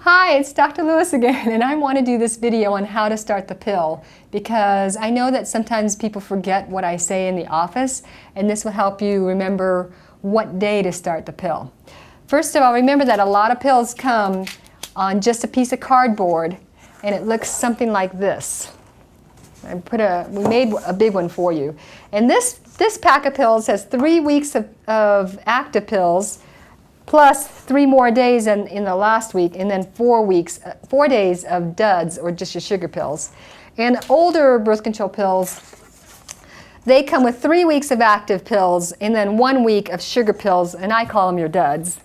Hi, it's Dr. Lewis again, and I want to do this video on how to start the pill because I know that sometimes people forget what I say in the office, and this will help you remember what day to start the pill. First of all, remember that a lot of pills come on just a piece of cardboard, and it looks something like this. We made a big one for you. And this pack of pills has 3 weeks of active pills, plus 3 more days in the last week, and then 4 days of duds, or just your sugar pills. And older birth control pills, they come with 3 weeks of active pills and then 1 week of sugar pills, and I call them your duds.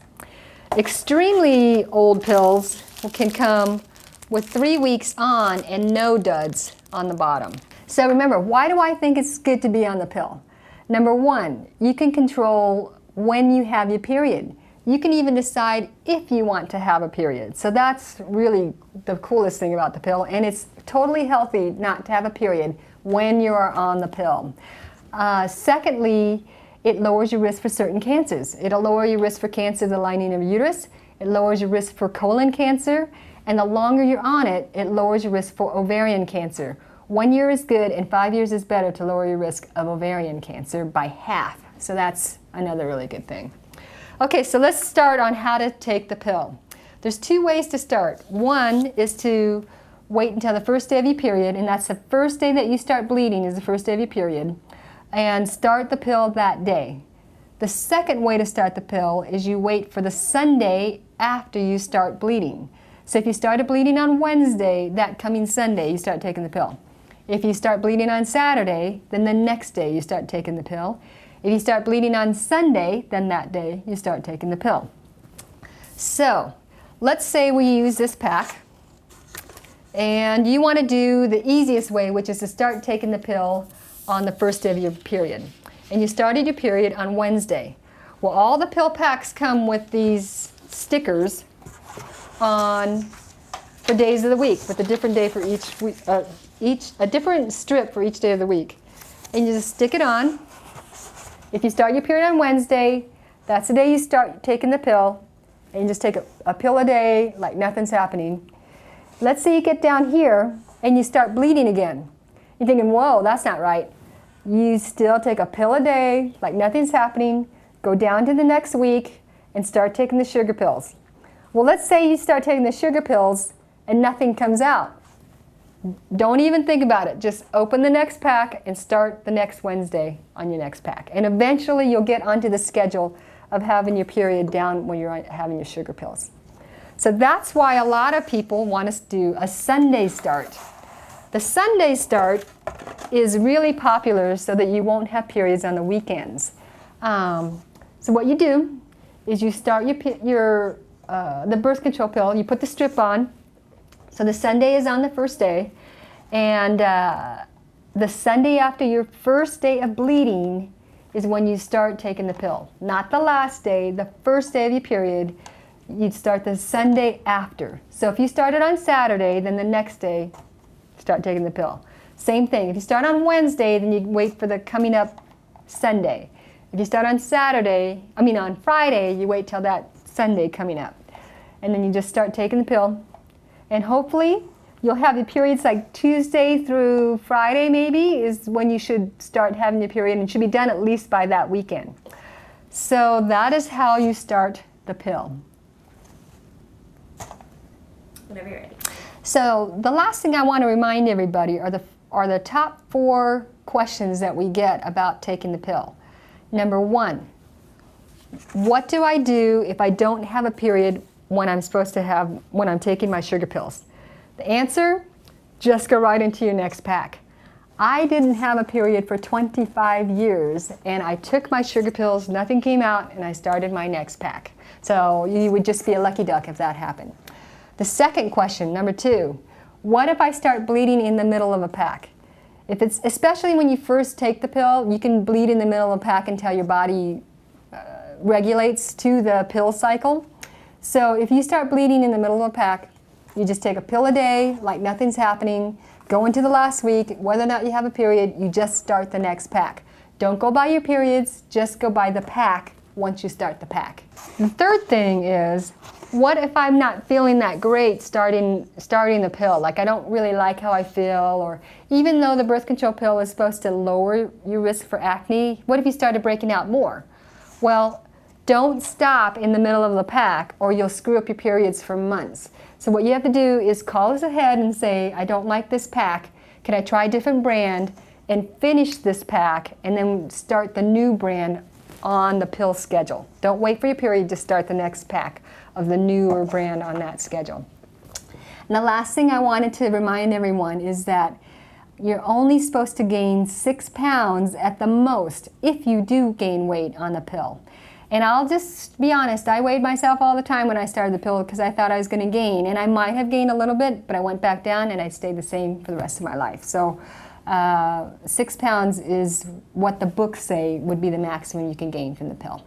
Extremely old pills can come with 3 weeks on and no duds on the bottom. So remember, why do I think it's good to be on the pill? Number one, you can control when you have your period. You can even decide if you want to have a period. So that's really the coolest thing about the pill, and it's totally healthy not to have a period when you are on the pill. Secondly, it lowers your risk for certain cancers. It'll lower your risk for cancer of the lining of your uterus. It lowers your risk for colon cancer, and the longer you're on it, it lowers your risk for ovarian cancer. 1 year is good, and 5 years is better to lower your risk of ovarian cancer by half. So that's another really good thing. Okay, so let's start on how to take the pill. There's 2 ways to start. One is to wait until the first day of your period, and that's the first day that you start bleeding is the first day of your period, and start the pill that day. The second way to start the pill is you wait for the Sunday after you start bleeding. So if you started bleeding on Wednesday, that coming Sunday you start taking the pill. If you start bleeding on Saturday, then the next day you start taking the pill. If you start bleeding on Sunday, then that day you start taking the pill. So let's say we use this pack, and you want to do the easiest way, which is to start taking the pill on the first day of your period. And you started your period on Wednesday. Well, all the pill packs come with these stickers for days of the week, with a different day for each week, a different strip for each day of the week. And you just stick it on. If you start your period on Wednesday, that's the day you start taking the pill, and you just take a pill a day like nothing's happening. Let's say you get down here and you start bleeding again. You're thinking, whoa, that's not right. You still take a pill a day like nothing's happening, go down to the next week, and start taking the sugar pills. Well, let's say you start taking the sugar pills and nothing comes out. Don't even think about it. Just open the next pack and start the next Wednesday on your next pack. And eventually you'll get onto the schedule of having your period down when you're having your sugar pills. So that's why a lot of people want us to do a Sunday start. The Sunday start is really popular so that you won't have periods on the weekends. So what you do is you start the birth control pill, you put the strip on. So the Sunday is on the first day, and the Sunday after your first day of bleeding is when you start taking the pill. Not the last day, the first day of your period, you'd start the Sunday after. So if you started on Saturday, then the next day, start taking the pill. Same thing, if you start on Wednesday, then you wait for the coming up Sunday. If you start on on Friday, you wait till that Sunday coming up. And then you just start taking the pill. And hopefully you'll have your periods like Tuesday through Friday maybe is when you should start having your period, and it should be done at least by that weekend. So that is how you start the pill. Whenever you're ready. So the last thing I want to remind everybody are the top 4 questions that we get about taking the pill. Number 1, what do I do if I don't have a period when I'm supposed to have, when I'm taking my sugar pills? The answer, just go right into your next pack. I didn't have a period for 25 years, and I took my sugar pills, nothing came out, and I started my next pack. So you would just be a lucky duck if that happened. The second question, number 2, what if I start bleeding in the middle of a pack? Especially when you first take the pill, you can bleed in the middle of a pack until your body regulates to the pill cycle. So if you start bleeding in the middle of a pack, you just take a pill a day like nothing's happening, go into the last week, whether or not you have a period, you just start the next pack. Don't go by your periods, just go by the pack once you start the pack. The third thing is, what if I'm not feeling that great starting the pill? Like I don't really like how I feel, or even though the birth control pill is supposed to lower your risk for acne, what if you started breaking out more? Well, don't stop in the middle of the pack or you'll screw up your periods for months. So what you have to do is call us ahead and say, I don't like this pack. Can I try a different brand and finish this pack and then start the new brand on the pill schedule. Don't wait for your period to start the next pack of the newer brand on that schedule. And the last thing I wanted to remind everyone is that you're only supposed to gain 6 pounds at the most if you do gain weight on the pill. And I'll just be honest, I weighed myself all the time when I started the pill because I thought I was going to gain. And I might have gained a little bit, but I went back down and I stayed the same for the rest of my life. So 6 pounds is what the books say would be the maximum you can gain from the pill.